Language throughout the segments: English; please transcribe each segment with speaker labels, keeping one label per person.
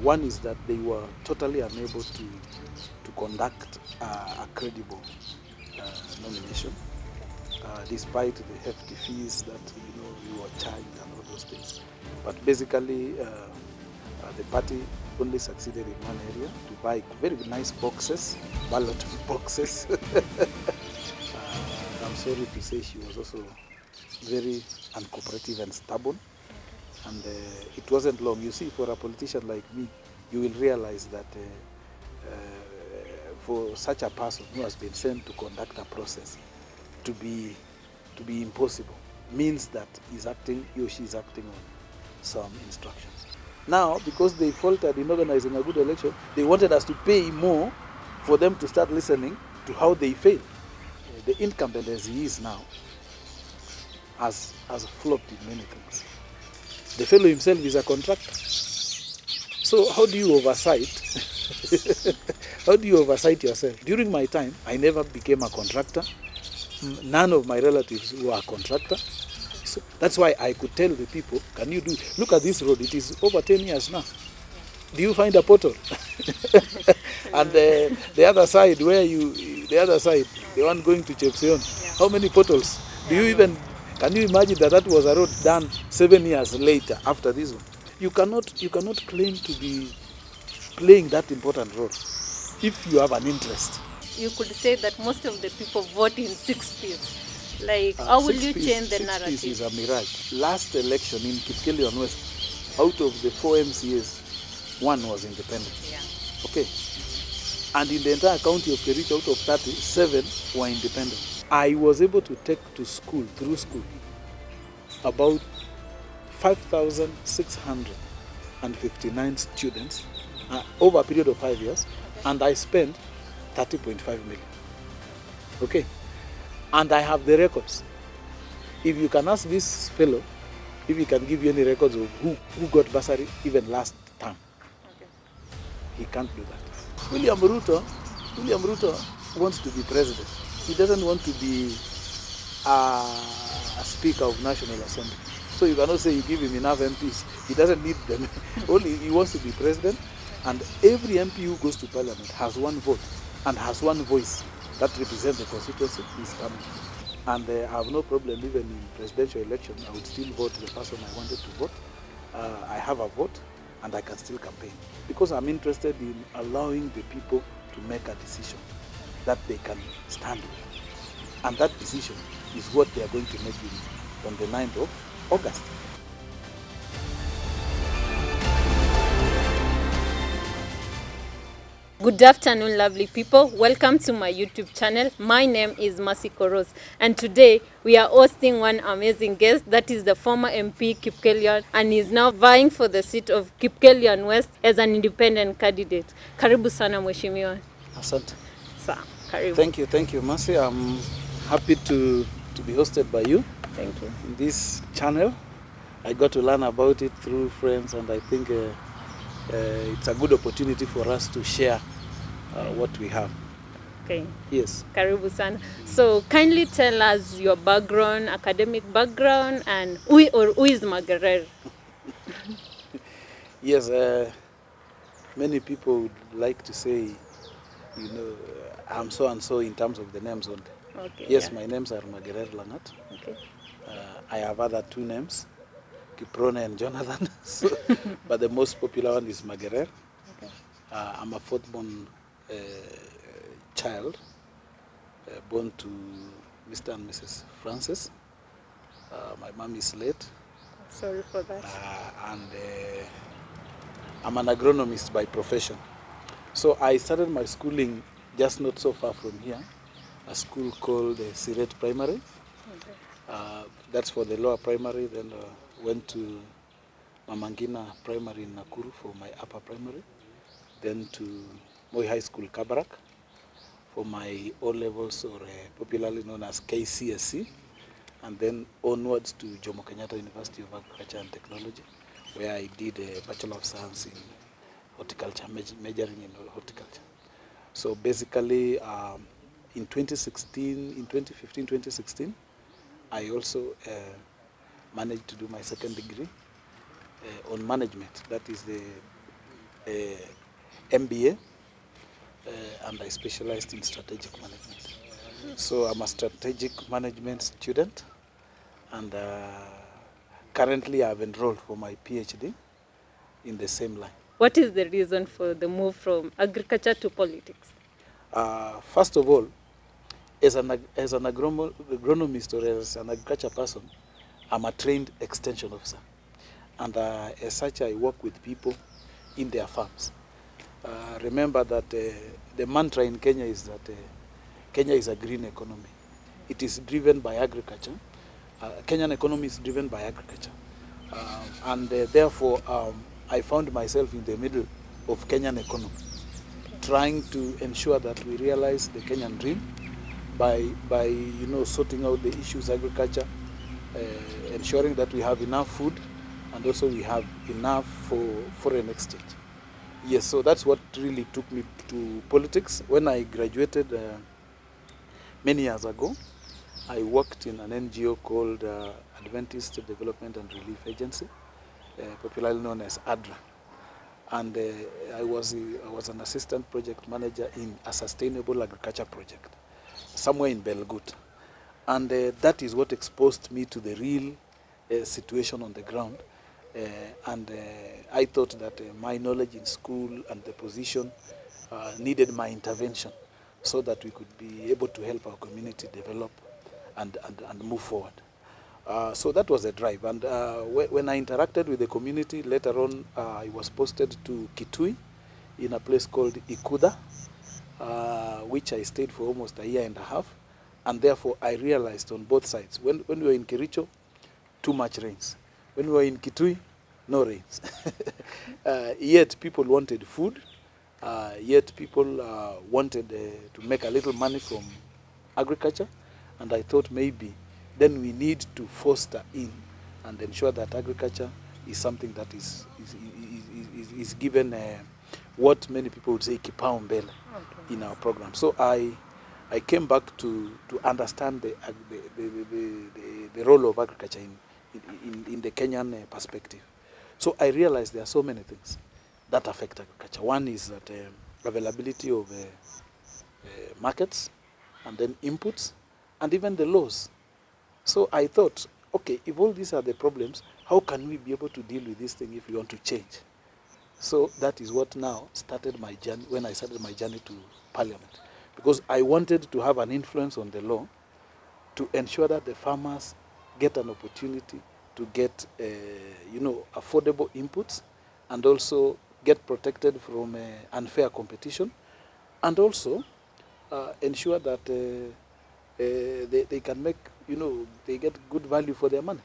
Speaker 1: One is that they were totally unable to conduct a credible nomination, despite the hefty fees that we were charged and all those things. But basically, the party only succeeded in one area, to buy very nice boxes, ballot boxes. I'm sorry to say she was also very uncooperative and stubborn. And it wasn't long. You see, for a politician like me, you will realize that for such a person who has been sent to conduct a process to be impossible means that he or she is acting on some instructions. Now, because they faltered in organizing a good election, they wanted us to pay more for them to start listening to how they failed. The incumbent, as he is now, has flopped in many things. The fellow himself is a contractor. So how do you oversight? How do you oversight yourself? During my time, I never became a contractor. None of my relatives were a contractor. So that's why I could tell the people, can you look at this road, it is over 10 years now. Do you find a pothole? And the other side, the one going to Chepseon, how many potholes? Can you imagine that was a road done 7 years later after this one? You cannot claim to be playing that important role if you have an interest.
Speaker 2: You could say that most of the people vote in 6 Ps. Like, how will you change the narrative?
Speaker 1: 6 Ps is a mirage. Last election in Kipkelion West, out of the 4 MCAs, 1 was independent.
Speaker 2: Yeah.
Speaker 1: Okay. And in the entire county of Kericho, out of 30, 7 were independent. I was able to take to school, through school, about 5,659 students over a period of 5 years, and I spent 30.5 million. Okay? And I have the records. If you can ask this fellow, if he can give you any records of who got bursary even last term, okay, he can't do that. William Ruto wants to be president. He doesn't want to be a Speaker of National Assembly. So you cannot say you give him enough MPs. He doesn't need them. Only he wants to be president, and every MP who goes to parliament has one vote and has one voice that represents the constituency he's coming from. And I have no problem even in presidential election. I would still vote the person I wanted to vote. I have a vote and I can still campaign because I'm interested in allowing the people to make a decision that they can stand with. And that decision is what they are going to make on the 9th of August.
Speaker 2: Good afternoon, lovely people. Welcome to my YouTube channel. My name is Mercy Koros, and today we are hosting one amazing guest, that is the former MP Kipkelion, and is now vying for the seat of Kipkelion West as an independent candidate. Karibu sana mheshimiwa.
Speaker 1: Asante.
Speaker 2: Karibu.
Speaker 1: Thank you, Mercy. I'm happy to be hosted by you.
Speaker 2: Thank you.
Speaker 1: In this channel, I got to learn about it through friends, and I think it's a good opportunity for us to share what we have.
Speaker 2: Okay.
Speaker 1: Yes.
Speaker 2: Karibu sana. So kindly tell us your background, academic background, and who is Magerer?
Speaker 1: Yes. Many people would like to say, I'm so and so in terms of the names only.
Speaker 2: Okay.
Speaker 1: Yes,
Speaker 2: yeah.
Speaker 1: My names are Magerer Langat.
Speaker 2: Okay.
Speaker 1: I have other 2 names, Kiprone and Jonathan, but the most popular one is Magerer.
Speaker 2: Okay.
Speaker 1: I'm a 4th-born child, born to Mr. and Mrs. Francis. My mom is late.
Speaker 2: Sorry for that.
Speaker 1: And I'm an agronomist by profession. So I started my schooling just not so far from here, a school called Siret Primary. Okay. That's for the lower primary. Then went to Mamangina Primary in Nakuru for my upper primary. Then to Moi High School, Kabarak, for my O-levels, or popularly known as KCSE. And then onwards to Jomo Kenyatta University of Agriculture and Technology, where I did a Bachelor of Science in Horticulture, majoring in horticulture. So basically, in 2015-2016, I also managed to do my second degree on management. That is the MBA, and I specialized in strategic management. So I'm a strategic management student, and currently I've enrolled for my PhD in the same line.
Speaker 2: What is the reason for the move from agriculture to politics?
Speaker 1: First of all, as an agronomist or as an agriculture person, I'm a trained extension officer. And as such, I work with people in their farms. Remember that the mantra in Kenya is that Kenya is a green economy. It is driven by agriculture. Kenyan economy is driven by agriculture. And therefore, I found myself in the middle of Kenyan economy, trying to ensure that we realize the Kenyan dream by sorting out the issues agriculture, ensuring that we have enough food, and also we have enough for foreign exchange. Yes, so that's what really took me to politics. When I graduated many years ago, I worked in an NGO called Adventist Development and Relief Agency, popularly known as ADRA. And I was an assistant project manager in a sustainable agriculture project somewhere in Belgut. And that is what exposed me to the real situation on the ground. And I thought that my knowledge in school and the position needed my intervention so that we could be able to help our community develop and move forward. So that was the drive. And when I interacted with the community, later on I was posted to Kitui in a place called Ikuda, which I stayed for almost a year and a half. And therefore I realized on both sides, when we were in Kericho, too much rains. When we were in Kitui, no rains. Yet people wanted food, yet people wanted to make a little money from agriculture. And I thought maybe then we need to foster in and ensure that agriculture is something that is given what many people would say kipaumbele in our program. So I came back to understand the role of agriculture in the Kenyan perspective. So I realized there are so many things that affect agriculture. One is that availability of markets, and then inputs, and even the laws. So I thought, okay, if all these are the problems, how can we be able to deal with this thing if we want to change? So that is what now started my journey, when I started my journey to Parliament. Because I wanted to have an influence on the law to ensure that the farmers get an opportunity to get, affordable inputs, and also get protected from unfair competition, and also ensure that they can make, they get good value for their money.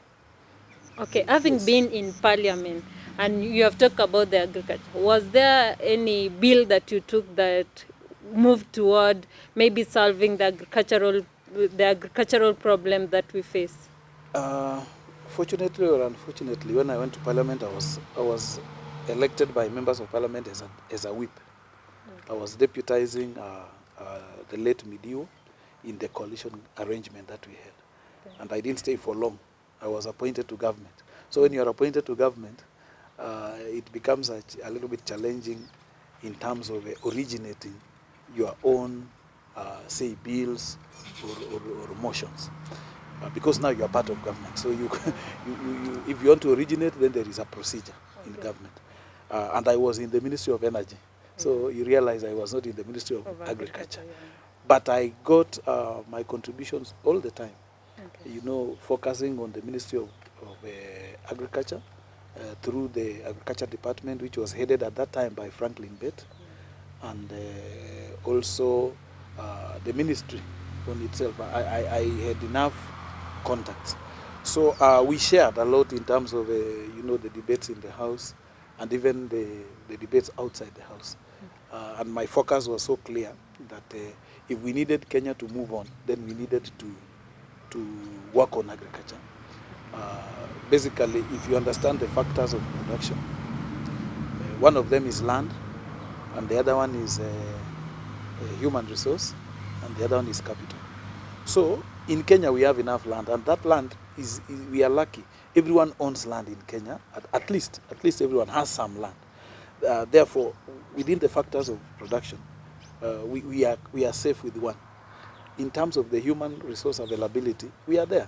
Speaker 2: Okay, having been in Parliament and you have talked about the agriculture, was there any bill that you took that moved toward maybe solving the agricultural problem that we face?
Speaker 1: Fortunately or unfortunately, when I went to Parliament, I was elected by members of Parliament as a whip. Okay. I was deputizing the late Midio in the coalition arrangement that we had. Okay. And I didn't stay for long. I was appointed to government. So when you are appointed to government, it becomes a little bit challenging in terms of originating your own, say, bills or motions. Because now you are part of government. So if you want to originate, then there is a procedure in government. And I was in the Ministry of Energy. So you realize I was not in the Ministry of Agriculture. Yeah. But I got my contributions all the time. Okay. Focusing on the Ministry of Agriculture through the Agriculture Department, which was headed at that time by Franklin Bett, and also the ministry on itself. I had enough contacts. So we shared a lot in terms of, the debates in the House, and even the debates outside the House. And my focus was so clear that if we needed Kenya to move on, then we needed to work on agriculture. Basically, if you understand the factors of production, one of them is land, and the other one is human resource, and the other one is capital. So in Kenya we have enough land, and that land we are lucky. Everyone owns land in Kenya. At least everyone has some land. therefore, within the factors of production, we are safe with one. In terms of the human resource availability, we are there.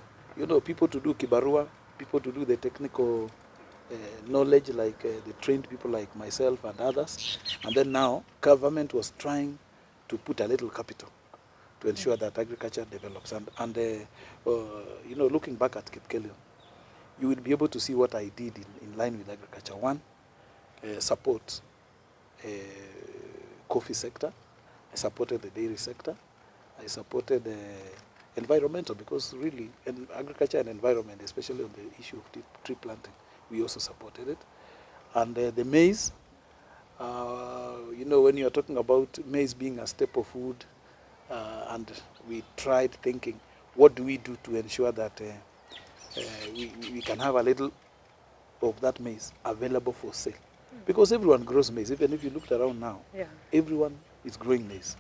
Speaker 1: People to do kibarua, people to do the technical knowledge, like the trained people like myself and others. And then now, government was trying to put a little capital to ensure that agriculture develops. And looking back at Kipkelion, you will be able to see what I did in line with agriculture. One, support coffee sector. I supported the dairy sector. I supported the environmental, because really, agriculture and environment, especially on the issue of tree planting, we also supported it. And the maize, when you're talking about maize being a staple food, and we tried thinking, what do we do to ensure that we can have a little of that maize available for sale? Because everyone grows maize. Even if you looked around now, everyone is growing maize.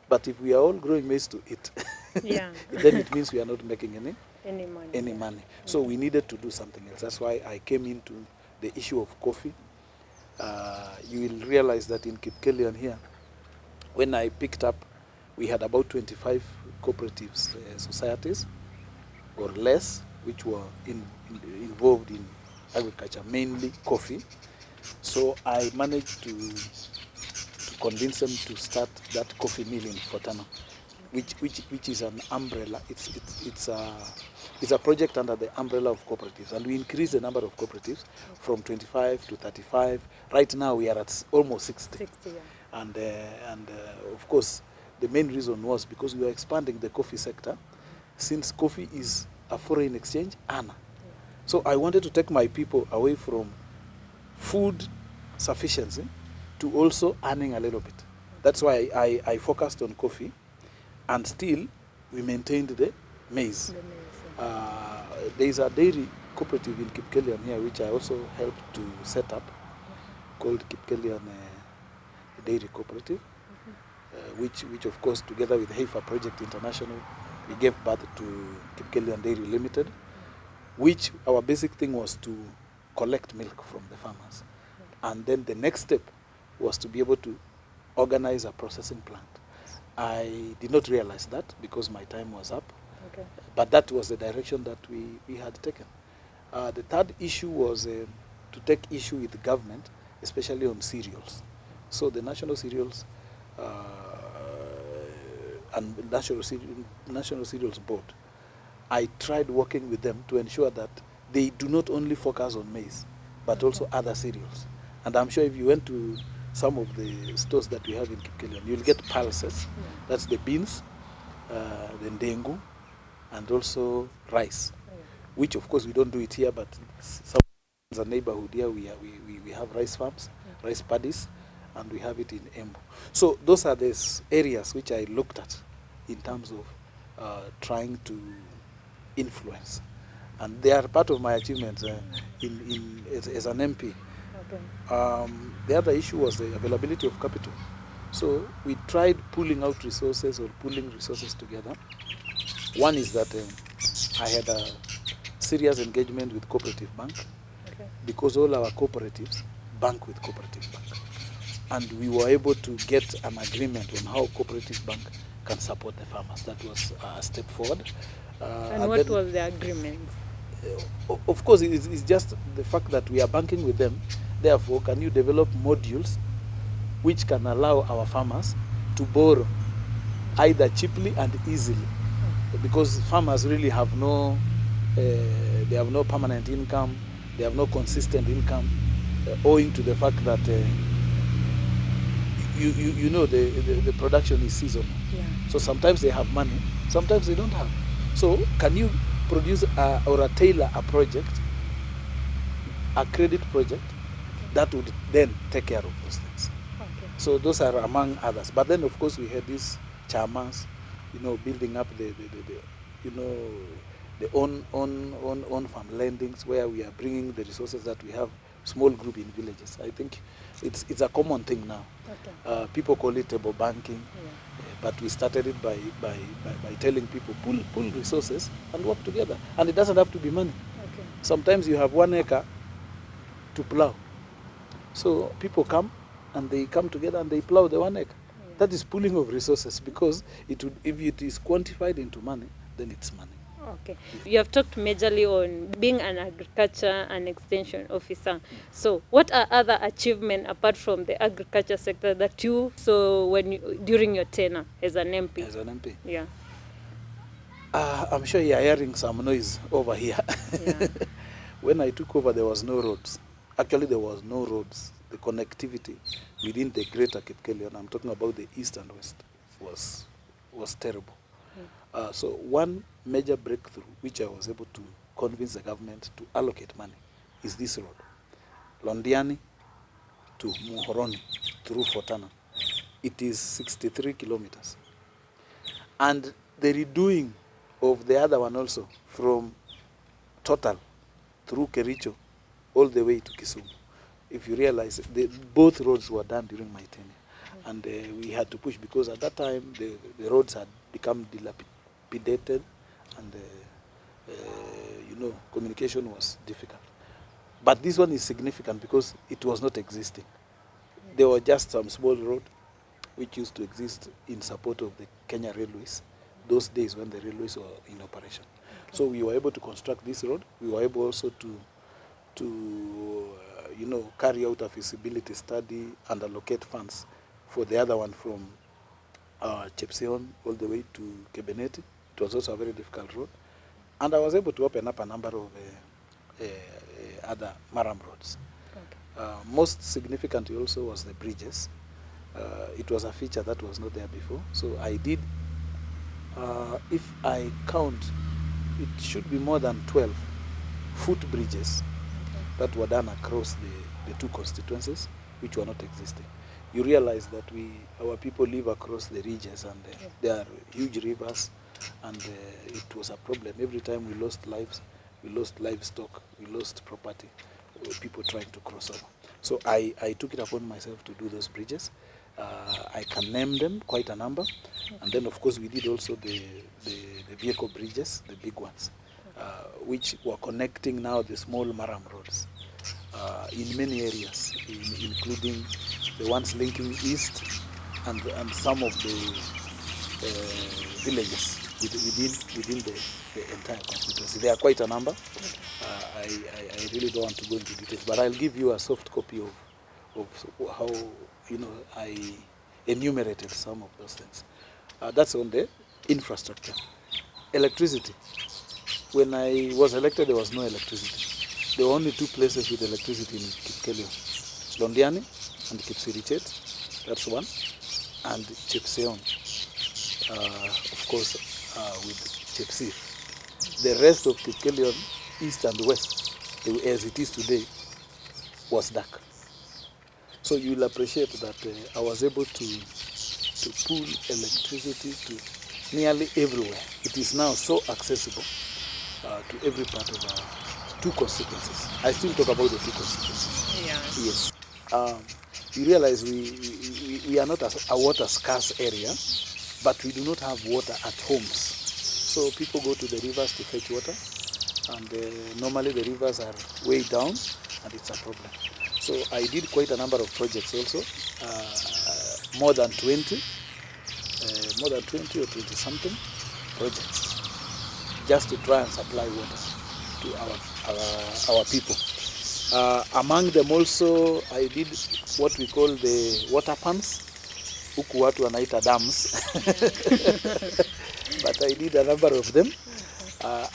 Speaker 1: But if we are all growing maize to eat, then it means we are not making any money. So we needed to do something else. That's why I came into the issue of coffee. You will realize that in Kipkelion here, when I picked up, we had about 25 cooperatives, societies, or less, which were involved in agriculture, mainly coffee. So I managed to convince them to start that coffee mill in Fotana, which is an umbrella. It's a project under the umbrella of cooperatives, and we increased the number of cooperatives from 25 to 35. Right now we are at almost 60. And of course, the main reason was because we were expanding the coffee sector, since coffee is a foreign exchange earner. So I wanted to take my people away from food sufficiency to also earning a little bit. That's why I focused on coffee, and still we maintained the maize. There is a dairy cooperative in Kipkelion here, which I also helped to set up, called Kipkelion Dairy Cooperative, which of course, together with Heifer Project International, we gave birth to Kipkelion Dairy Limited, which our basic thing was to collect milk from the farmers. And then the next step was to be able to organize a processing plant. I did not realize that because my time was up, but that was the direction that we had taken. The third issue was to take issue with the government, especially on cereals. So the National Cereals and National Cereals Board, I tried working with them to ensure that they do not only focus on maize, but also other cereals. And I'm sure if you went to some of the stores that we have in Kipkelion, you'll get pulses. That's the beans, the ndengu, and also rice, which of course we don't do it here, but some in the neighborhood here we have rice farms, rice paddies, and we have it in Embu. So those are the areas which I looked at in terms of trying to influence. And they are part of my achievements as an MP. The other issue was the availability of capital. So we tried pulling out resources or pulling resources together. One is that I had a serious engagement with Cooperative Bank, because all our cooperatives bank with Cooperative Bank. And we were able to get an agreement on how Cooperative Bank can support the farmers. That was a step forward.
Speaker 2: And what was the agreement?
Speaker 1: Of course, it's just the fact that we are banking with them. Therefore, can you develop modules which can allow our farmers to borrow either cheaply and easily? Because farmers really have no permanent income, they have no consistent income, owing to the fact that the production is seasonal. So sometimes they have money, sometimes they don't have. So can you produce or tailor a project, a credit project, that would then take care of those things? So those are among others. But then of course we had these chamas, building up the own farm lendings, where we are bringing the resources that we have, small group in villages. I think it's a common thing now. People call it table banking, but we started it by telling people pull resources and work together. And it doesn't have to be money. Sometimes you have 1 acre to plow. So people come and they come together and they plow the 1 acre.
Speaker 2: Yeah.
Speaker 1: That is pooling of resources, because it would, if it is quantified into money, then it's money.
Speaker 2: Okay. You have talked majorly on being an agriculture and extension officer. So what are other achievements apart from the agriculture sector that you saw during your tenure as an MP?
Speaker 1: As an MP.
Speaker 2: Yeah.
Speaker 1: I'm sure you are hearing some noise over here.
Speaker 2: Yeah.
Speaker 1: When I took over, there was no roads. Actually, there was no roads. The connectivity within the greater Kipkelion, I'm talking about the east and west, was terrible. So one major breakthrough, which I was able to convince the government to allocate money, is this road. Londiani to Muhoroni through Fortana. It is 63 kilometers. And the redoing of the other one also, from Total through Kericho all the way to Kisumu. If you realize, both roads were done during my tenure. And we had to push, because at that time the roads had become dilapidated, and communication was difficult. But this one is significant because it was not existing. There were just some small road which used to exist in support of the Kenya Railways, those days when the railways were in operation. Okay. So we were able to construct this road. We were able also to carry out a feasibility study and allocate funds for the other one from Chepseon all the way to Kebeneti. It was also a very difficult road. And I was able to open up a number of other Maram roads. Okay. Most significantly also was the bridges. It was a feature that was not there before. So I did, if I count, it should be more than 12 foot bridges that were done across the two constituencies, which were not existing. You realize that our people live across the ridges, and there are huge rivers, and it was a problem. Every time we lost lives, we lost livestock, we lost property, people trying to cross over. So I took it upon myself to do those bridges. I can name them, quite a number. And then, of course, we did also the vehicle bridges, the big ones, which were connecting now the small Maram roads in many areas, including the ones linking east and some of the villages within the entire constituency. There are quite a number. I really don't want to go into details, but I'll give you a soft copy of how I enumerated some of those things. That's on the infrastructure. Electricity. When I was elected, there was no electricity. There were only two places with electricity in Kipkelion: Londiani and Kipsirichet, that's one, and Chepseon, of course, with Chepsir. The rest of Kipkelion, east and west, as it is today, was dark. So you'll appreciate that I was able to pull electricity to nearly everywhere. It is now so accessible to every part of our two constituencies. I still talk about the two constituencies.
Speaker 2: Yeah.
Speaker 1: Yes. You realize we are not a water scarce area, but we do not have water at homes. So people go to the rivers to fetch water, and normally the rivers are way down, and it's a problem. So I did quite a number of projects also, more than 20 or 20 something projects, just to try and supply water to our people. Among them also, I did what we call the water pans, huku watu wanaita dams, but I did a number of them,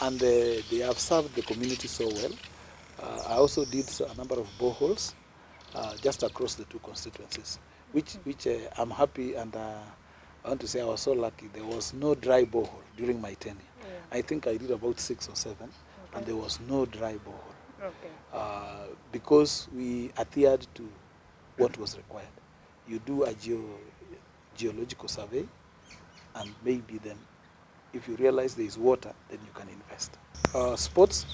Speaker 1: and they have served the community so well. I also did a number of boreholes just across the two constituencies, which I'm happy, and I want to say I was so lucky. There was no dry borehole during my tenure. Yeah. I think I did about 6 or 7, and there was no dry borehole. Okay. Because we adhered to what was required. You do a geological survey, and maybe then, if you realize there is water, then you can invest. Sports,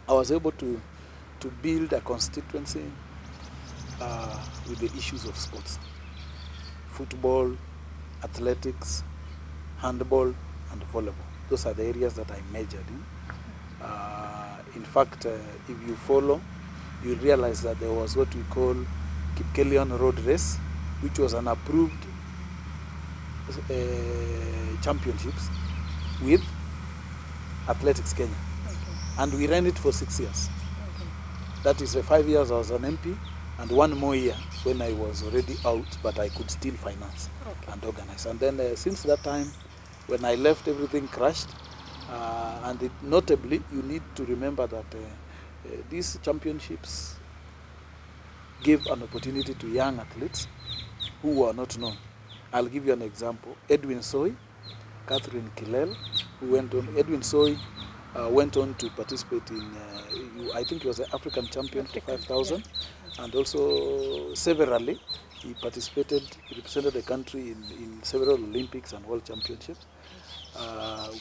Speaker 1: I was able to build a constituency with the issues of sports: football, athletics, handball, and volleyball. Those are the areas that I majored in. In fact, if you follow, you'll realize that there was what we call Kipkelion Road Race, which was an approved championships with Athletics Kenya.
Speaker 2: Okay.
Speaker 1: And we ran it for 6 years.
Speaker 2: Okay.
Speaker 1: That is 5 years I was an MP, and 1 more year when I was already out, but I could still finance and organize. And then since that time, when I left, everything crashed. And notably, you need to remember that these championships gave an opportunity to young athletes who were not known. I'll give you an example. Edwin Soy, Catherine Kilel, who went on. Edwin Soy went on to participate in, I think he was an African champion for 5,000. Yeah. And also severally, he participated, he represented the country in several Olympics and World Championships.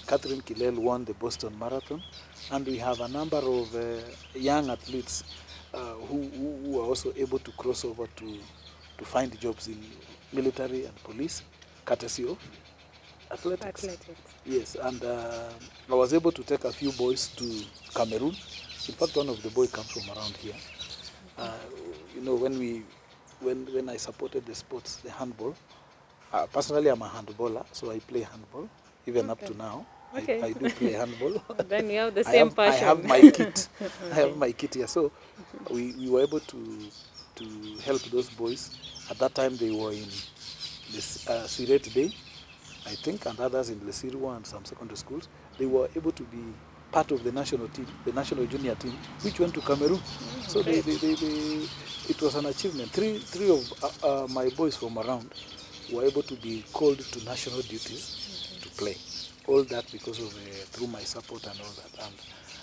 Speaker 1: Catherine Kilel won the Boston Marathon. And we have a number of young athletes who are also able to cross over to find jobs in military and police, courtesy of athletics. Yes, and I was able to take a few boys to Cameroon. In fact, one of the boys comes from around here. You know, when I supported the sports, the handball, personally I'm a handballer, so I play handball, even up to now. Okay. I do play handball.
Speaker 2: Then you have the same passion.
Speaker 1: I have my kit. Okay. I have my kit here. So we were able to help those boys. At that time they were in this Sirete Day, I think, and others in Lesirwa and some secondary schools. They were able to be part of the national team, the national junior team, which went to Cameroon. So it was an achievement. Three of my boys from around were able to be called to national duties to play. All that because of through my support and all that.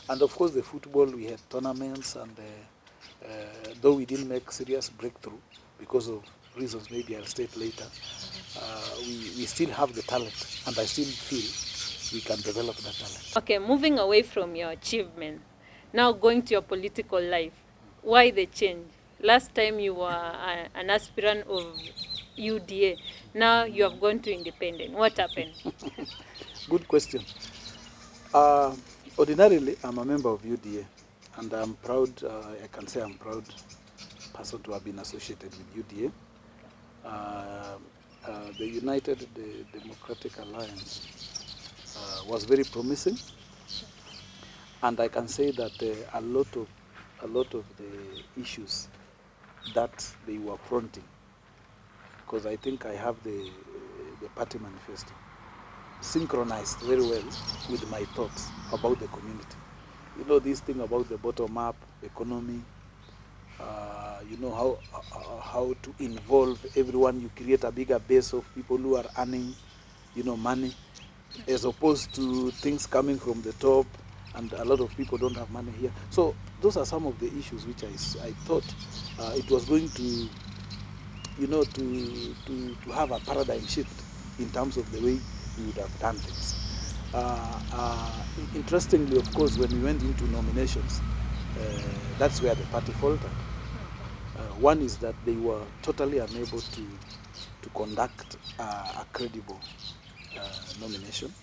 Speaker 1: And of course the football, we had tournaments, and though we didn't make serious breakthrough because of reasons maybe I'll state later, we still have the talent, and I still feel we can develop that talent.
Speaker 2: Okay, moving away from your achievement, now going to your political life. Why the change? Last time you were an aspirant of UDA. Now you have gone to independent. What happened?
Speaker 1: Good question. Ordinarily, I'm a member of UDA, and I'm proud, I can say I'm proud person to have been associated with UDA. The United Democratic Alliance was very promising, and I can say that a lot of the issues that they were fronting, because I think I have the party manifesto synchronized very well with my thoughts about the community. You know, this thing about the bottom-up economy, you know how to involve everyone. You create a bigger base of people who are earning, you know, money, as opposed to things coming from the top, and a lot of people don't have money here. So those are some of the issues which I thought it was going to, you know, to have a paradigm shift in terms of the way we would have done things. Interestingly, of course, when we went into nominations, that's where the party faltered. One is that they were totally unable to conduct a credible nomination,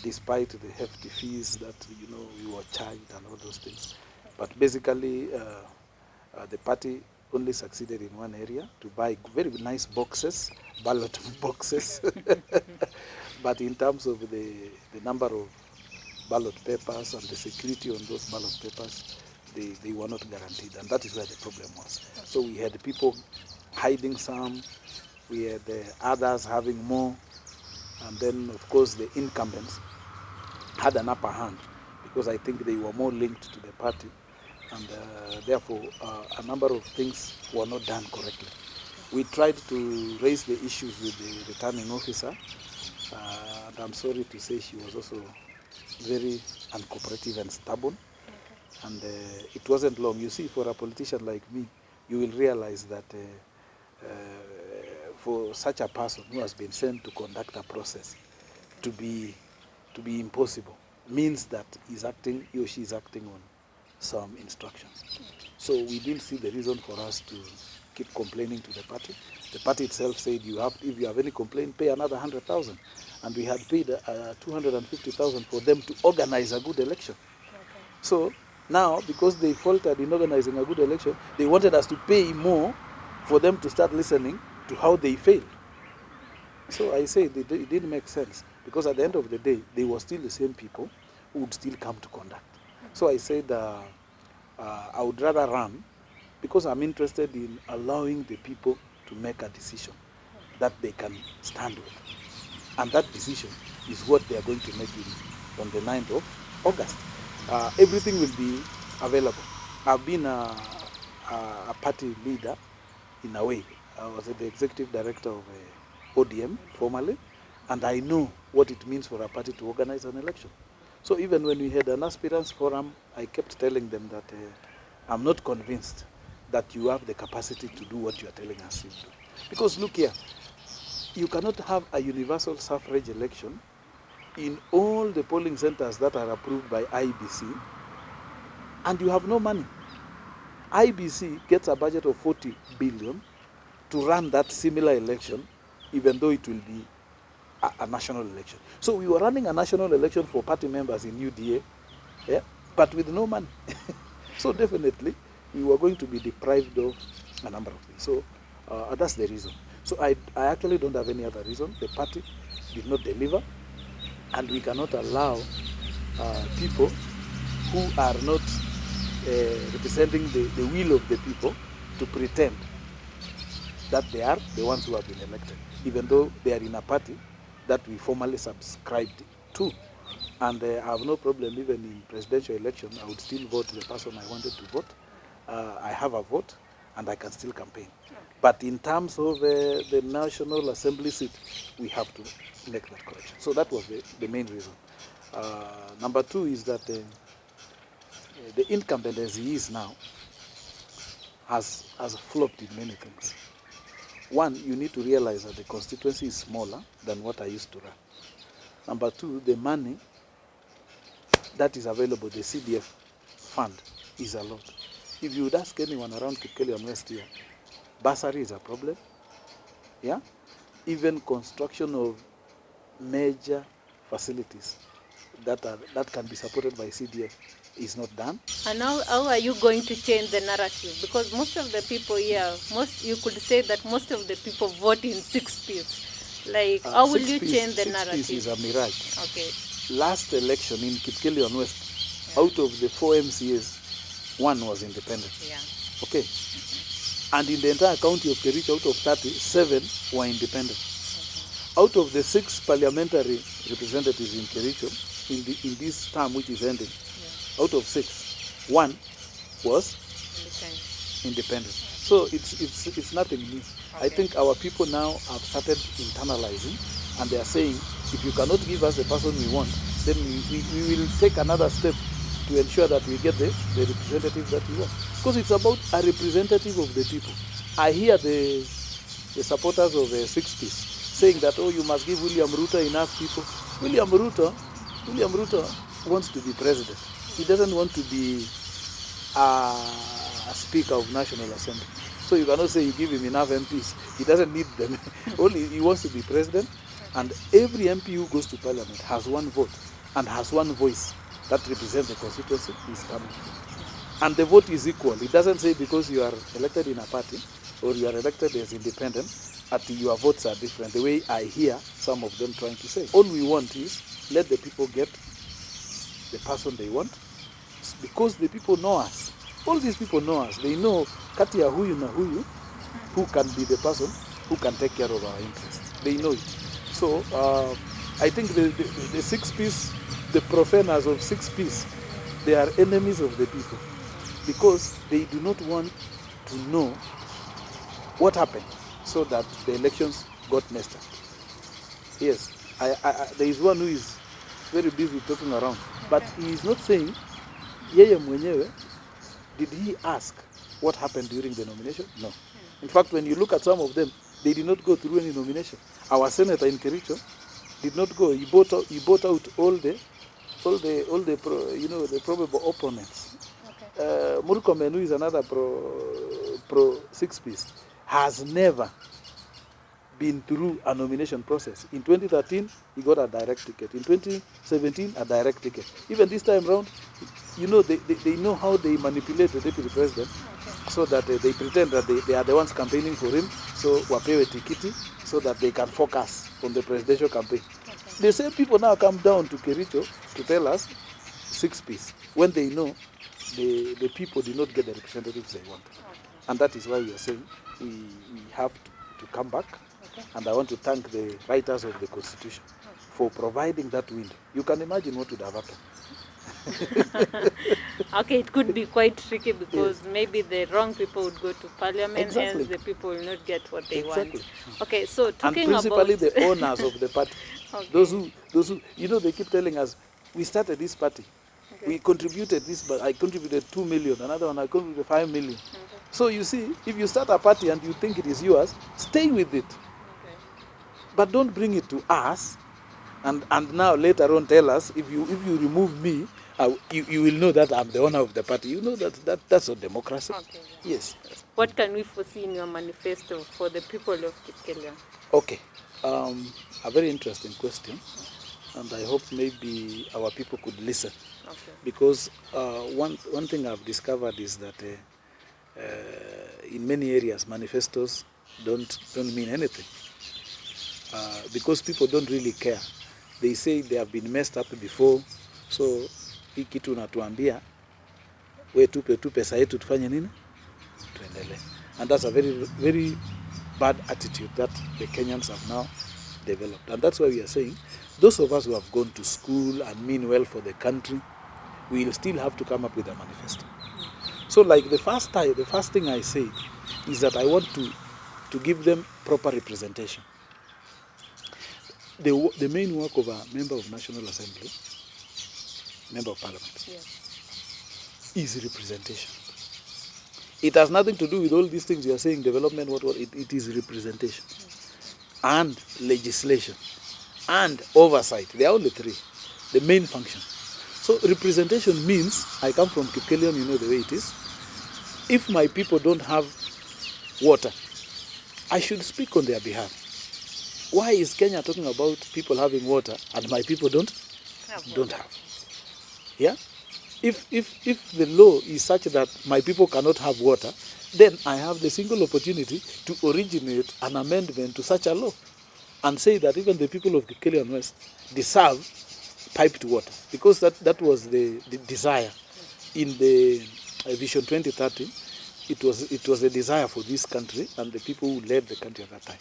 Speaker 1: despite the hefty fees that, you know, we were charged and all those things. But basically, the party only succeeded in one area, to buy very nice boxes, ballot boxes. But in terms of the number of ballot papers and the security on those ballot papers, they were not guaranteed, and that is where the problem was. So we had people hiding some, we had others having more, and then of course the incumbents had an upper hand, because I think they were more linked to the party, and therefore a number of things were not done correctly. We tried to raise the issues with the returning officer, and I'm sorry to say she was also very uncooperative and stubborn. And it wasn't long. You see, for a politician like me, you will realize that for such a person who has been sent to conduct a process to be impossible means that he or she is acting on some instructions. So we didn't see the reason for us to keep complaining to the party. The party itself said, if you have any complaint, pay another 100,000. And we had paid 250,000 for them to organize a good election. Okay. So now, because they faltered in organizing a good election, they wanted us to pay more for them to start listening to how they failed. So I say it didn't make sense, because at the end of the day, they were still the same people who would still come to conduct. So I said I would rather run, because I'm interested in allowing the people to make a decision that they can stand with. And that decision is what they are going to make on the 9th of August. Everything will be available. I've been a party leader in a way. I was the executive director of ODM formerly, and I know what it means for a party to organize an election. So even when we had an aspirants forum, I kept telling them that I'm not convinced that you have the capacity to do what you are telling us you do. Because look here, you cannot have a universal suffrage election in all the polling centers that are approved by IBC, and you have no money. IBC gets a budget of 40 billion to run that similar election, even though it will be a national election. So we were running a national election for party members in UDA, yeah, but with no money. So definitely, we were going to be deprived of a number of things. So that's the reason. So I actually don't have any other reason. The party did not deliver, and we cannot allow people who are not representing the will of the people to pretend that they are the ones who have been elected, even though they are in a party that we formally subscribed to. And I have no problem, even in presidential election, I would still vote the person I wanted to vote. I have a vote, and I can still campaign. But in terms of the National Assembly seat, we have to make that correction. So that was the main reason. Number two is that the incumbent as he is now has flopped in many things. One, you need to realize that the constituency is smaller than what I used to run. Number two, the money that is available, the CDF fund, is a lot. If you would ask anyone around Kipkelion West here, bursary is a problem. Yeah? Even construction of major facilities that can be supported by CDF is not done.
Speaker 2: And how are you going to change the narrative? Because most of the people here, you could say that most of the people vote in 6Ps. Like, how will you change the narrative?
Speaker 1: 6Ps is a mirage.
Speaker 2: Okay.
Speaker 1: Last election in Kipkelion West, out of the 4 MCAs, 1 was independent.
Speaker 2: Yeah.
Speaker 1: Okay. And in the entire county of Kericho, out of 30, 7 were independent. Out of the 6 parliamentary representatives in Kericho, in this term which is ending, out of 6, 1 was independent. So it's nothing new. Okay. I think our people now have started internalizing, and they are saying, if you cannot give us the person we want, then we will take another step to ensure that we get the representative that we want. Because it's about a representative of the people. I hear the supporters of 6Ps saying that, oh, you must give William Ruto enough people. William Ruto wants to be president. He doesn't want to be a speaker of National Assembly. So you cannot say you give him enough MPs. He doesn't need them. Only he wants to be president. And every MP who goes to parliament has one vote and has one voice that represents the constituency is coming from. And the vote is equal. It doesn't say because you are elected in a party or you are elected as independent, that your votes are different. The way I hear some of them trying to say. All we want is let the people get the person they want, because the people know us. All these people know us. They know kati ya huyu na huyu who can be the person who can take care of our interests. They know it. So I think the 6Ps, the profaners of 6Ps, they are enemies of the people, because they do not want to know what happened so that the elections got messed up. Yes, there is one who is very busy talking around, but he is not saying yeye mwenyewe, did he ask what happened during the nomination? No. In fact, when you look at some of them, they did not go through any nomination. Our senator in Kericho did not go. He bought out all the probable opponents. Okay. Murkomen, who is another pro 6Ps, has never been through a nomination process. In 2013, he got a direct ticket. In 2017, a direct ticket. Even this time round, they know how they manipulate the deputy president so that they pretend that they are the ones campaigning for him, so wapewe tikiti so that they can focus on the presidential campaign. Okay. The same people now come down to Kericho to tell us 6 piece when they know the people did not get the representatives they want. Okay. And that is why we are saying we have to come back. Okay. And I want to thank the writers of the Constitution for providing that window. You can imagine what would have happened.
Speaker 2: Okay, it could be quite tricky because maybe the wrong people would go to parliament.
Speaker 1: Exactly.
Speaker 2: And the people will not get what they
Speaker 1: Exactly.
Speaker 2: want. Okay, so talking
Speaker 1: and principally
Speaker 2: about
Speaker 1: the owners of the party. Okay. Those who, you know, they keep telling us, we started this party. Okay. We contributed this, but I contributed 2 million, another one I contributed 5 million. Okay. So you see, if you start a party and you think it is yours, stay with it. Okay. But don't bring it to us and now later on tell us, if you remove me, you will know that I'm the owner of the party. You know that's not democracy. Okay. Yes.
Speaker 2: What can we foresee in your manifesto for the people of Kipkelion?
Speaker 1: Okay. A very interesting question, and I hope maybe our people could listen. Okay. Because one thing I've discovered is that in many areas manifestos don't mean anything, because people don't really care. They say they have been messed up before, so hii kitu natuambia we tupe pesa yetu tufanye nini, tuendelee. And that's a very bad attitude that the Kenyans have now developed. And that's why we are saying, those of us who have gone to school and mean well for the country, we will still have to come up with a manifesto. So like the first thing I say is that I want to give them proper representation. The main work of a member of National Assembly, member of Parliament, yes, is representation. It has nothing to do with all these things you are saying, development, it is representation. And legislation and oversight. They are only three, the main function. So representation means, I come from Kipkelion, you know the way it is. If my people don't have water, I should speak on their behalf. Why is Kenya talking about people having water and my people don't have? Yeah? If the law is such that my people cannot have water, then I have the single opportunity to originate an amendment to such a law and say that even the people of Kipkelion West deserve piped water, because that was the desire in the Vision 2030. It was a desire for this country and the people who led the country at that time,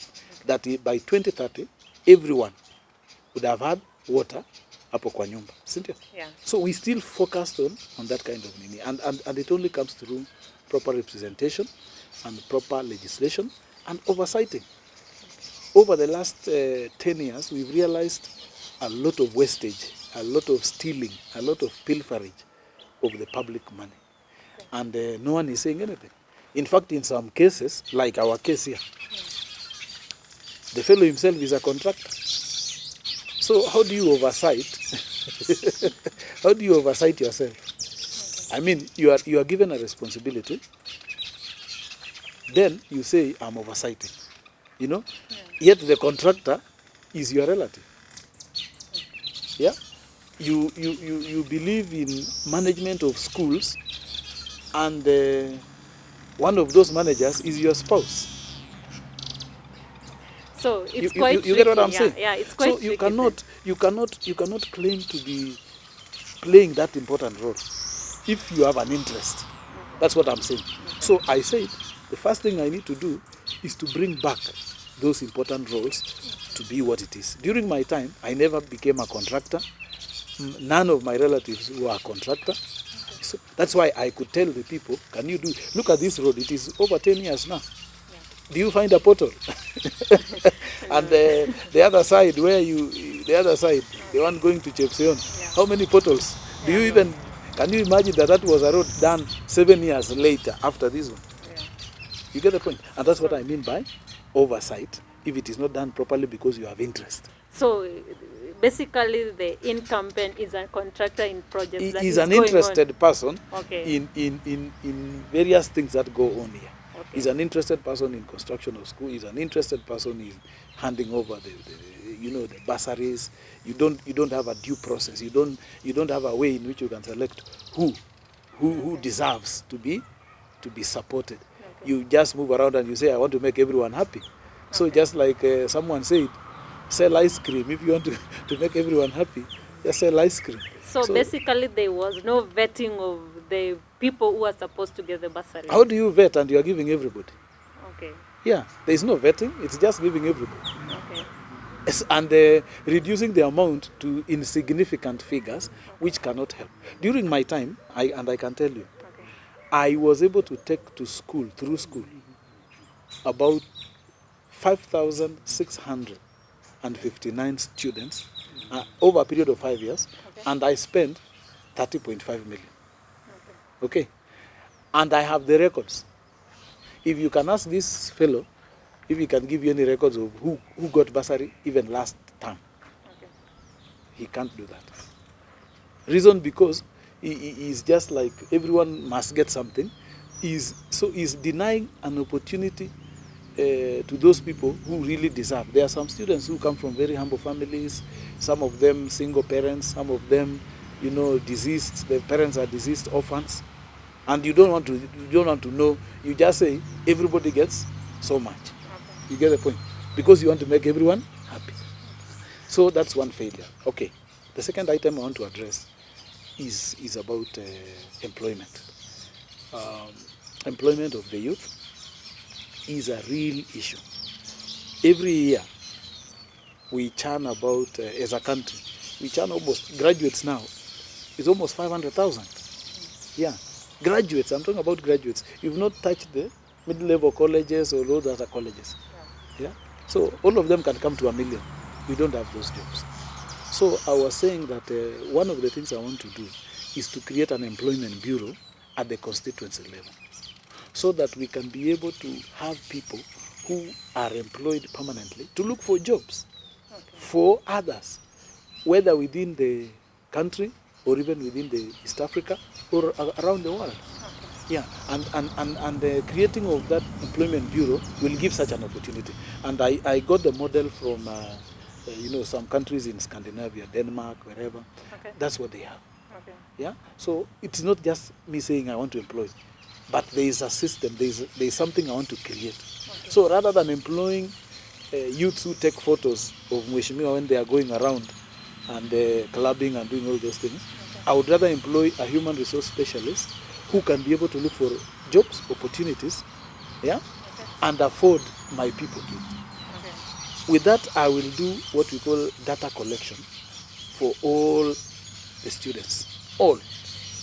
Speaker 1: that by 2030 everyone would have had water hapo kwa nyumba, isn't it? Yeah. So we still focused on that kind of meaning, and it only comes through proper representation and proper legislation and oversighting. Over the last 10 years, we've realized a lot of wastage, a lot of stealing, a lot of pilferage of the public money. And no one is saying anything. In fact, in some cases, like our case here, the fellow himself is a contractor. So how do you oversight? How do you oversight yourself? I mean, you are given a responsibility. Then you say, I'm oversighting. You know? Yeah. Yet the contractor is your relative. Yeah? You believe in management of schools, and one of those managers is your spouse.
Speaker 2: So it's quite
Speaker 1: you get what I'm saying?
Speaker 2: Yeah, it's quite
Speaker 1: so you cannot claim to be playing that important role if you have an interest. That's what I'm saying. So I said the first thing I need to do is to bring back those important roles to be what it is. During my time, I never became a contractor. None of my relatives were a contractor. So that's why I could tell the people, can you look at this road, it is over 10 years now. Yeah. Do you find a pothole? And the other side, the one going to Chepseon, yeah, how many potholes? Yeah, can you imagine that was a road done 7 years later after this one? Yeah. You get the point? And that's what I mean by oversight, if it is not done properly because you have interest.
Speaker 2: So basically the incumbent is a contractor in projects that
Speaker 1: is an interested person. Okay. in various things that go on here. Okay. He's an interested person in construction of school. He's an interested person in handing over the bursaries. You don't have a due process. You don't have a way in which you can select who deserves to be to be supported.
Speaker 2: Okay.
Speaker 1: You just move around and you say, I want to make everyone happy. So just like someone said, sell ice cream. If you want to make everyone happy, just sell ice cream.
Speaker 2: So basically there was no vetting of the people who are supposed to get the bursary.
Speaker 1: How do you vet and you are giving everybody?
Speaker 2: Okay.
Speaker 1: Yeah, there is no vetting. It's just giving everybody.
Speaker 2: Okay.
Speaker 1: And reducing the amount to insignificant figures, which cannot help. During my time, I can tell you,
Speaker 2: Okay.
Speaker 1: I was able to take to school, through school, about 5,659 students over a period of 5 years,
Speaker 2: Okay.
Speaker 1: and I spent 30.5 million. Okay. And I have the records. If you can ask this fellow, if he can give you any records of who got bursary even last term,
Speaker 2: Okay.
Speaker 1: he can't do that. Reason because he is just like everyone must get something. So he's denying an opportunity to those people who really deserve. There are some students who come from very humble families, some of them single parents, some of them, deceased. Their parents are deceased, orphans, and you don't want to know. You just say everybody gets so much.
Speaker 2: Okay.
Speaker 1: You get the point, because you want to make everyone happy. So that's one failure. Okay. The second item I want to address is about employment. Employment of the youth is a real issue. Every year we churn about, as a country, we churn almost, graduates now, it's almost 500,000. Yeah, graduates, I'm talking about graduates. You've not touched the mid-level colleges or those other colleges. Yeah, so all of them can come to 1 million. We don't have those jobs. So I was saying that one of the things I want to do is to create an employment bureau at the constituency level, so that we can be able to have people who are employed permanently to look for jobs for others, whether within the country or even within the East Africa or around the world. Yeah, and the creating of that employment bureau will give such an opportunity. And I got the model from some countries in Scandinavia, Denmark, wherever.
Speaker 2: Okay.
Speaker 1: That's what they have.
Speaker 2: Okay.
Speaker 1: Yeah, so it's not just me saying I want to employ, but there is a system. There is something I want to create. Okay. So rather than employing youths who take photos of Mheshimiwa when they are going around and clubbing and doing all those things, okay, I would rather employ a human resource specialist who can be able to look for jobs, opportunities, yeah, okay, and afford my people to. Okay. With that, I will do what we call data collection for all the students. All.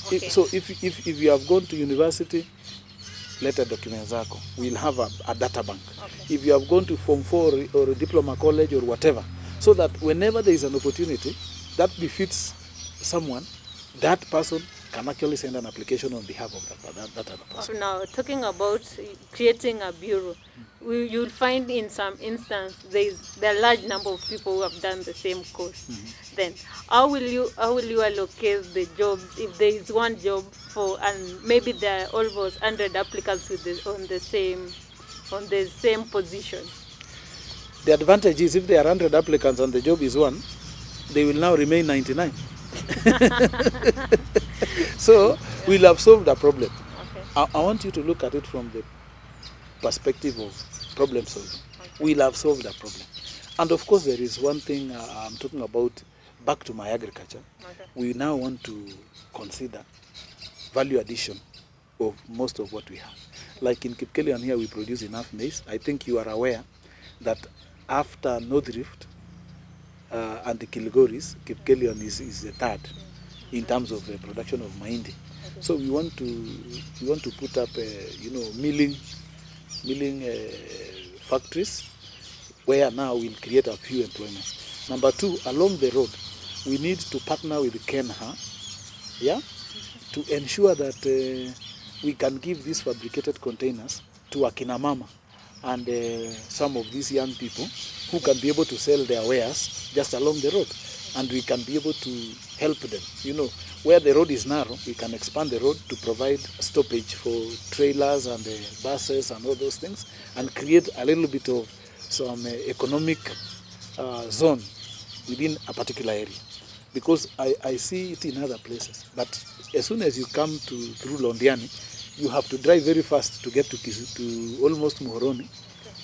Speaker 1: Okay. So if you have gone to university, leta documents zako. We'll have a data bank. Okay. If you have gone to Form 4 or a diploma college or whatever, so that whenever there is an opportunity that befits someone, that person can actually send an application on behalf of that other person.
Speaker 2: Now, talking about creating a bureau, you'll find in some instance there are a large number of people who have done the same course. Mm-hmm. Then, how will you allocate the jobs if there is one job and maybe there are almost 100 applicants on the same position?
Speaker 1: The advantage is if there are 100 applicants and the job is one, they will now remain 99. So we'll have solved the problem. Okay. I want you to look at it from the perspective of problem solving. Okay. We'll have solved the problem. And of course, there is one thing I'm talking about, back to my agriculture. Okay. We now want to consider value addition of most of what we have. Like in Kipkelion here, we produce enough maize. I think you are aware that after North Rift and the Kilgoris, Kipkelion is the third in terms of the production of mahindi. Okay. So we want to put up milling factories where now we'll create a few employments. Number two, along the road, we need to partner with Kenha, yeah, to ensure that we can give these fabricated containers to Akina Mama and some of these young people who can be able to sell their wares just along the road. And we can be able to help them. Where the road is narrow, we can expand the road to provide stoppage for trailers and buses and all those things, and create a little bit of some economic zone within a particular area. Because I see it in other places. But as soon as you come through Londiani, you have to drive very fast to get to almost Muhoroni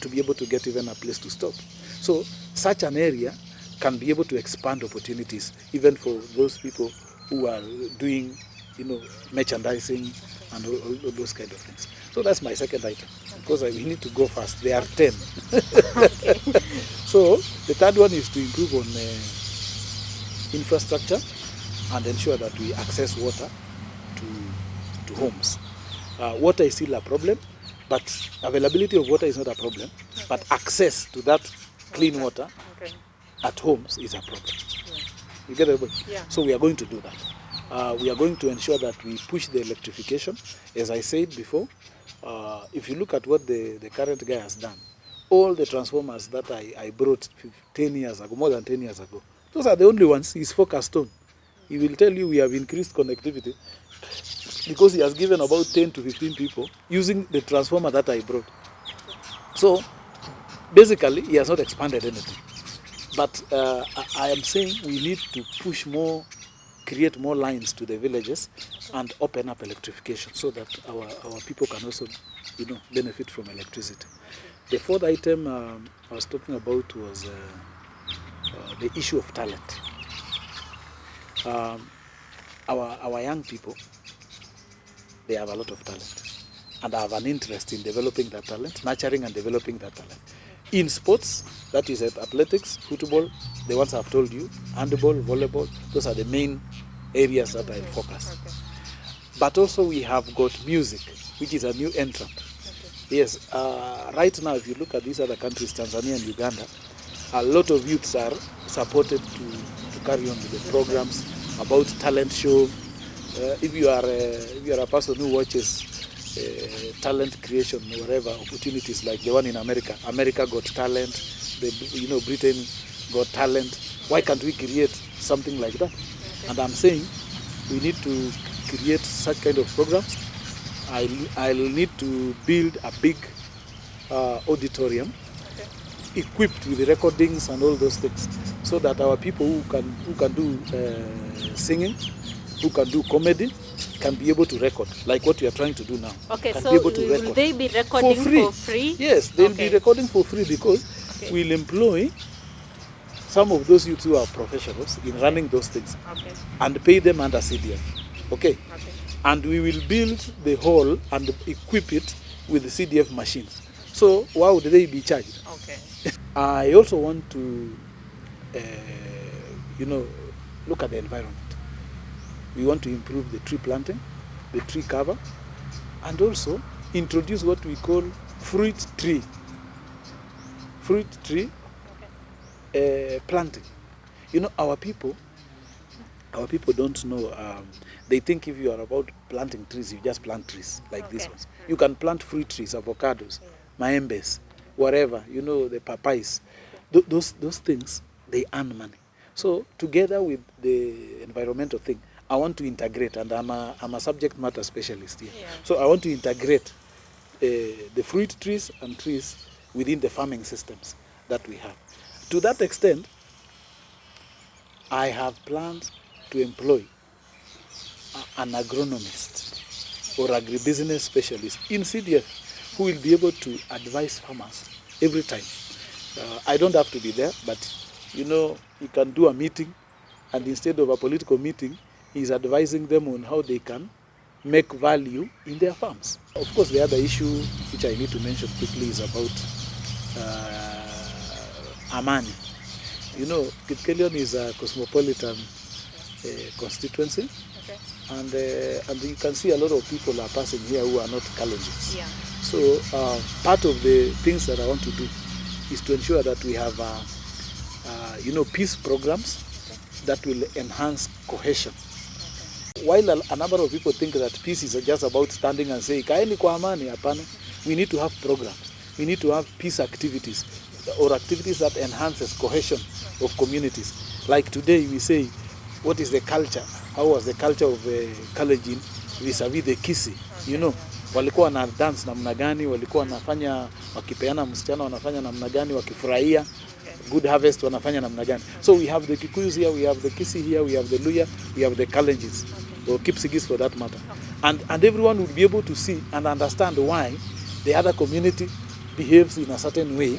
Speaker 1: to be able to get even a place to stop. So such an area can be able to expand opportunities even for those people who are doing, merchandising and all those kind of things. So that's my second item, because we need to go fast. There are 10.
Speaker 2: Okay.
Speaker 1: So the third one is to improve on infrastructure and ensure that we access water to homes. Water is still a problem, but availability of water is not a problem, but access to that clean water at homes is a problem.
Speaker 2: Yeah.
Speaker 1: You get it?
Speaker 2: Yeah.
Speaker 1: So we are going to do that. We are going to ensure that we push the electrification. As I said before, if you look at what the current guy has done, all the transformers that I brought 10 years ago, more than 10 years ago, those are the only ones he's focused on. He will tell you we have increased connectivity because he has given about 10 to 15 people using the transformer that I brought. So basically, he has not expanded anything. But I am saying we need to push more, create more lines to the villages and open up electrification so that our people can also, benefit from electricity. The fourth item I was talking about was the issue of talent. Our young people, they have a lot of talent and have an interest in developing that talent, nurturing and developing that talent. In sports, that is athletics, football, the ones I've told you, handball, volleyball, those are the main areas that I focus.
Speaker 2: Okay.
Speaker 1: But also we have got music, which is a new entrant. Okay. Yes, right now if you look at these other countries, Tanzania and Uganda, a lot of youths are supported to carry on with the programs about talent show. If you are a person who watches talent creation, whatever opportunities like the one in America Got Talent, Britain Got Talent. Why can't we create something like that? Okay. And I'm saying we need to create such kind of programs. I'll need to build a big auditorium, okay, equipped with the recordings and all those things, so that our people who can do singing, who can do comedy, can be able to record, like what we are trying to do now.
Speaker 2: Okay,
Speaker 1: can
Speaker 2: so
Speaker 1: be able to
Speaker 2: will they be recording for free?
Speaker 1: Yes, they'll be recording for free because we'll employ some of those youths who are professionals in running those things, okay, and pay them under CDF. Okay? Okay. And we will build the hall and equip it with the CDF machines. So why would they be charged? Okay. I also want to, look at the environment. We want to improve the tree planting, the tree cover, and also introduce what we call fruit tree planting. Our people don't know. They think if you are about planting trees, you just plant trees like these ones. You can plant fruit trees, avocados, maembes, whatever, the papayas. Those things, they earn money. So together with the environmental thing, I want to integrate, and I'm a subject matter specialist here. Yeah. So I want to integrate the fruit trees and trees within the farming systems that we have. To that extent, I have planned to employ an agronomist or agribusiness specialist in CDF who will be able to advise farmers every time. I don't have to be there, but you can do a meeting, and instead of a political meeting, he's advising them on how they can make value in their farms. Of course, the other issue which I need to mention quickly is about Amani. Kipkelion is a cosmopolitan constituency, okay, and you can see a lot of people are passing here who are not Kalenjins. Yeah. So part of the things that I want to do is to ensure that we have peace programs, okay, that will enhance cohesion. While a number of people think that peace is just about standing and saying, kaeni kwa amani, hapana. We need to have programs. We need to have peace activities or activities that enhances cohesion of communities. Like today we say, what is the culture? How was the culture of Kalenjin vis-a-vis the Kisi? Walikuwa na dance namna gani, walikuwa wanafanya wakipeana msichana wanafanya namna gani, wakifurahia good harvest wanafanya namna gani. So we have the Kikuyus here, we have the Kisi here, we have the Luya, we have the Kalenjins, or Kipsigis for that matter. And everyone would be able to see and understand why the other community behaves in a certain way,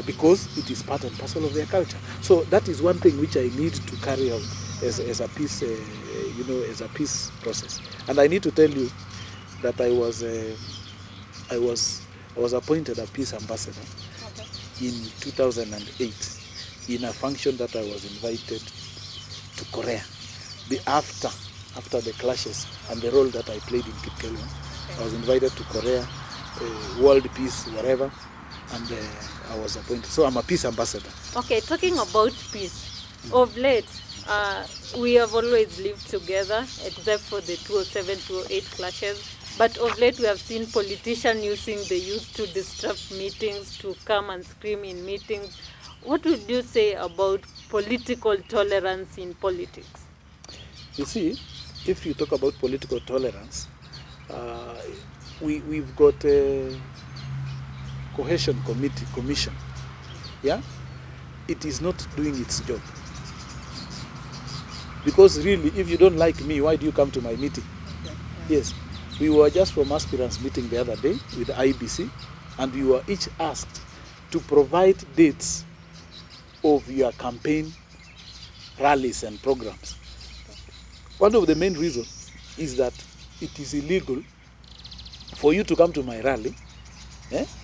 Speaker 1: because it is part and parcel of their culture. So that is one thing which I need to carry out as a peace, as a peace process. And I need to tell you that I was appointed a peace ambassador in 2008 in a function that I was invited to Korea. After the clashes and the role that I played in Kipkelion, I was invited to Korea, world peace, whatever, and I was appointed. So I'm a peace ambassador.
Speaker 2: Okay, talking about peace, of late, we have always lived together, except for the 2007-2008 clashes. But of late, we have seen politicians using the youth to disrupt meetings, to come and scream in meetings. What would you say about political tolerance in politics?
Speaker 1: You see, if you talk about political tolerance, we've got a cohesion commission. Yeah, it is not doing its job. Because really, if you don't like me, why do you come to my meeting? Yes, we were just from aspirants meeting the other day with the IBC, and we were each asked to provide dates of your campaign rallies and programs. One of the main reasons is that it is illegal for you to come to my rally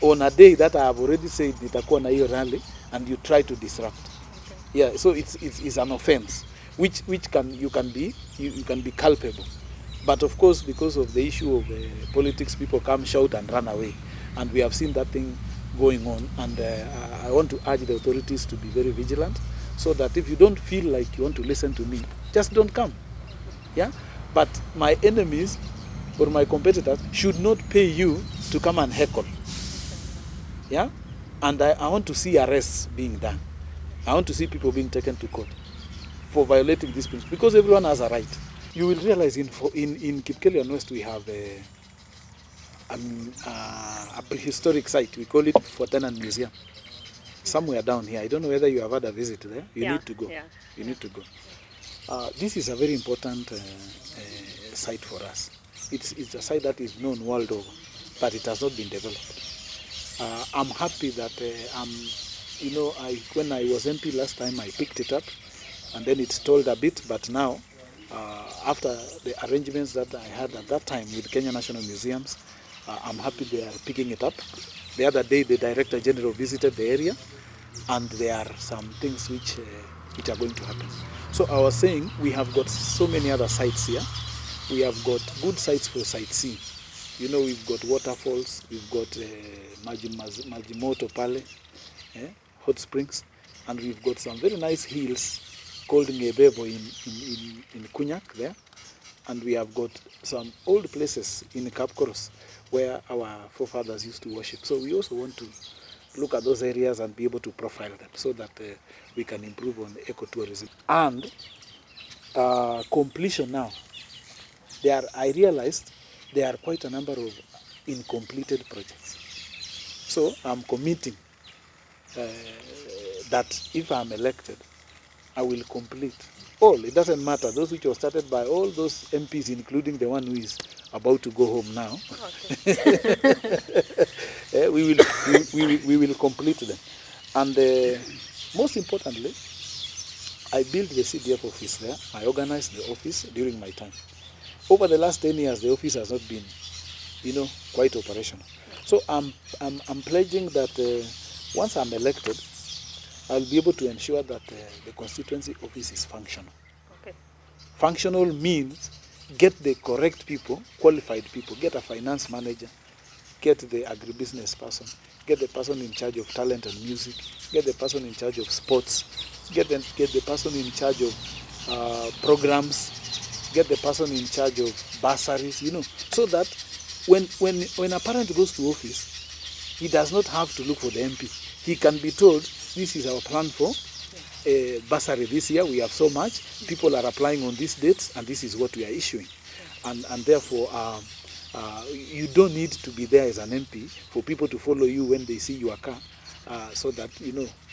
Speaker 1: on a day that I have already said nitakuwa na hiyo rally, and you try to disrupt. Okay. Yeah, so it's an offense which you can be culpable. But of course, because of the issue of politics, people come, shout and run away, and we have seen that thing going on. And I want to urge the authorities to be very vigilant, so that if you don't feel like you want to listen to me, just don't come. Yeah, but my enemies or my competitors should not pay you to come and heckle. Yeah, and I want to see arrests being done. I want to see people being taken to court for violating these principles, because everyone has a right. You will realize in Kipkelion West we have a prehistoric site. We call it Fortenan Museum. Somewhere down here. I don't know whether you have had a visit there. You need to go. Yeah. You need to go. This is a very important site for us. It's a site that is known world over, but it has not been developed. I'm happy that when I was MP last time, I picked it up, and then it stalled a bit. But now, after the arrangements that I had at that time with Kenya National Museums, I'm happy they are picking it up. The other day, the Director General visited the area, and there are some things which are going to happen. So I was saying, we have got so many other sites here. We have got good sites for sightseeing. You know, we've got waterfalls, we've got Majimoto Pale, hot springs, and we've got some very nice hills called Ngebebo in Kunyak there. And we have got some old places in Kapkoros where our forefathers used to worship. So we also want to look at those areas and be able to profile them, so that we can improve on ecotourism. And completion now. I realized there are quite a number of incompleted projects. So I'm committing that if I'm elected, I will complete all. It doesn't matter. Those which were started by all those MPs, including the one who is about to go home now. Okay. we will complete them. And most importantly, I built the CDF office there. I organized the office during my time. Over the last 10 years, the office has not been, quite operational. So I'm pledging that once I'm elected, I'll be able to ensure that the constituency office is functional. Okay. Functional means get the correct people, qualified people, get a finance manager, get the agribusiness person, get the person in charge of talent and music, get the person in charge of sports, get the person in charge of programs, get the person in charge of bursaries, so that when a parent goes to office, he does not have to look for the MP. He can be told, this is our plan for bursary this year. We have so much. People are applying on these dates, and this is what we are issuing. And therefore, you don't need to be there as an MP for people to follow you when they see your car, so that,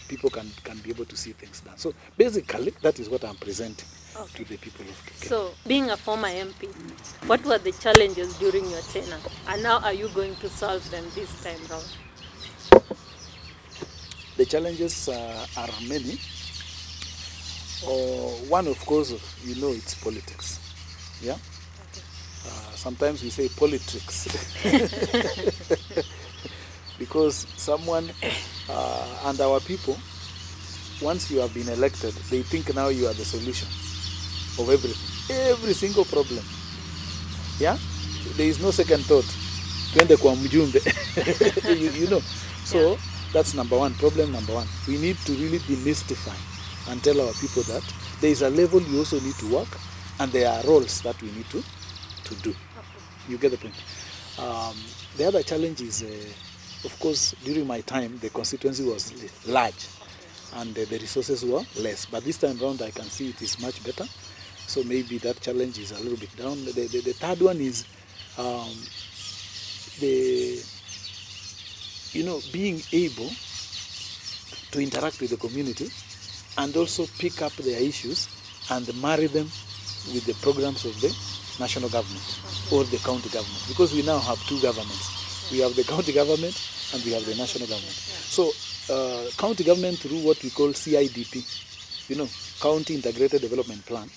Speaker 1: people can be able to see things done. So basically, that is what I'm presenting. to the people of Kipkeli.
Speaker 2: So, being a former MP, what were the challenges during your tenure, and how are you going to solve them this time round?
Speaker 1: The challenges are many. One, of course, it's politics. Yeah. Sometimes we say politics because someone and our people, once you have been elected, they think now you are the solution of every single problem. Yeah, there is no second thought. Twende kwa mjumbe. you know. So that's number one. Problem number one. We need to really demystify and tell our people that there is a level you also need to work, and there are roles that we need to do. You get the point. The other challenge is, of course, during my time, the constituency was large, and the resources were less. But this time around, I can see it is much better. So maybe that challenge is a little bit down. The third one is being able to interact with the community and also pick up their issues and marry them with the programs of the national government or the county government, because we now have two governments. We have the county government and we have the national government. So county government, through what we call CIDP, County Integrated Development Plan,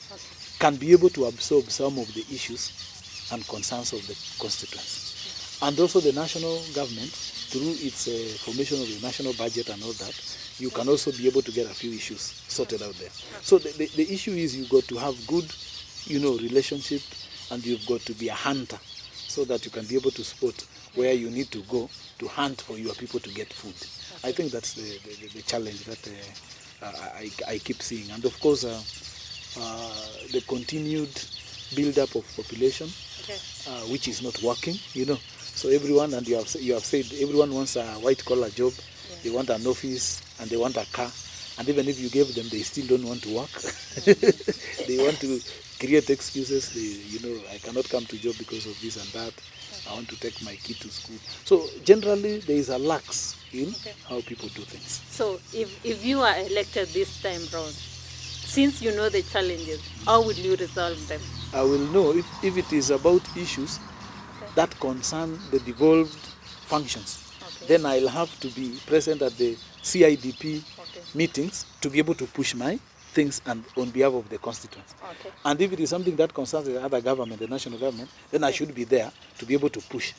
Speaker 1: can be able to absorb some of the issues and concerns of the constituents. And also the national government, through its formation of the national budget and all that, you can also be able to get a few issues sorted out there. So the issue is you've got to have good, relationship, and you've got to be a hunter so that you can be able to spot where you need to go to hunt for your people to get food. I think that's the challenge that I keep seeing. And of course, the continued build-up of population, which is not working, So everyone, and you have said, everyone wants a white-collar job. They want an office and they want a car. And even if you gave them, they still don't want to work. They want to create excuses. I cannot come to job because of this and that. I want to take my kid to school. So generally, there is a lax in how people do things.
Speaker 2: So if you are elected this time round, since you know the challenges, how will you resolve them?
Speaker 1: I will know if it is about issues that concern the devolved functions. Then I'll have to be present at the CIDP meetings to be able to push my things and on behalf of the constituents. And if it is something that concerns the other government, the national government, then I should be there to be able to push.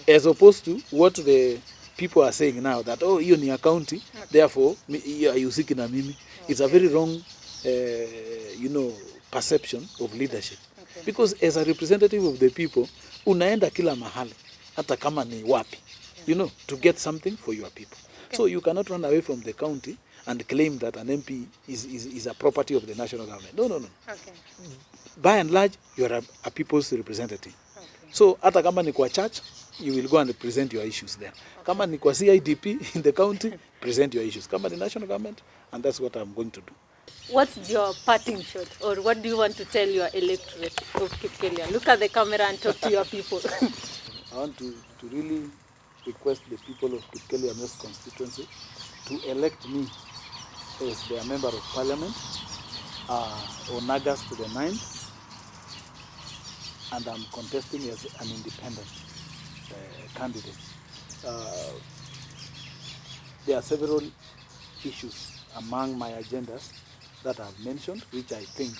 Speaker 1: As opposed to what the people are saying now, that, hiyo ni county, therefore, hayusiki na mimi. It's a very wrong, perception of leadership. Because as a representative of the people, unaenda kila mahali, hata kama ni wapi, to get something for your people. So you cannot run away from the county and claim that an MP is a property of the national government. No. By and large, you are a people's representative. So hata kama ni kwa church, you will go and present your issues there. Kama ni kwa CIDP in the county, present your issues. Kama ni national government, and that's what I'm going to do.
Speaker 2: What's your parting shot, or what do you want to tell your electorate of Kipkeli? Look at the camera and talk to your people.
Speaker 1: I want to really request the people of Kipkeli constituency to elect me as their member of parliament on August the 9th, and I'm contesting as an independent candidate. There are several issues among my agendas that I've mentioned, which I think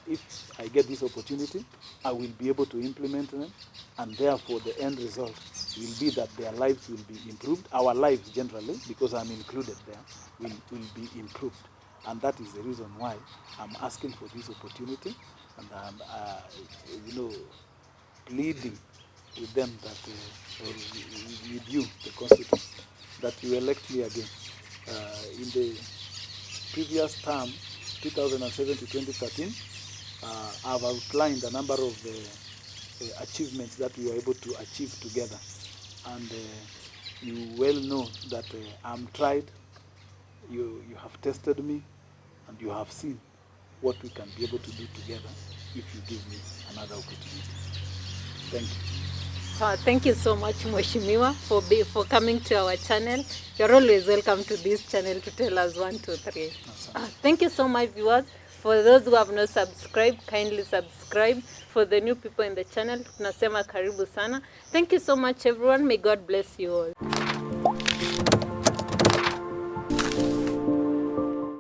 Speaker 1: if I get this opportunity, I will be able to implement them, and therefore the end result will be that their lives will be improved. Our lives generally, because I'm included there, will be improved. And that is the reason why I'm asking for this opportunity, and I'm pleading with them that, or with you, the constituents, that you elect me again. In the previous term, 2007 to 2013, I've outlined a number of achievements that we were able to achieve together. And you well know that I'm tried, you have tested me, and you have seen what we can be able to do together if you give me another opportunity. Thank you.
Speaker 2: So thank you so much, Mheshimiwa, for coming to our channel. You're always welcome to this channel to tell us 1, 2, 3. Thank you so much, viewers. For those who have not subscribed, kindly subscribe. For the new people in the channel, tunasema karibu sana. Thank you so much everyone. May God bless you all.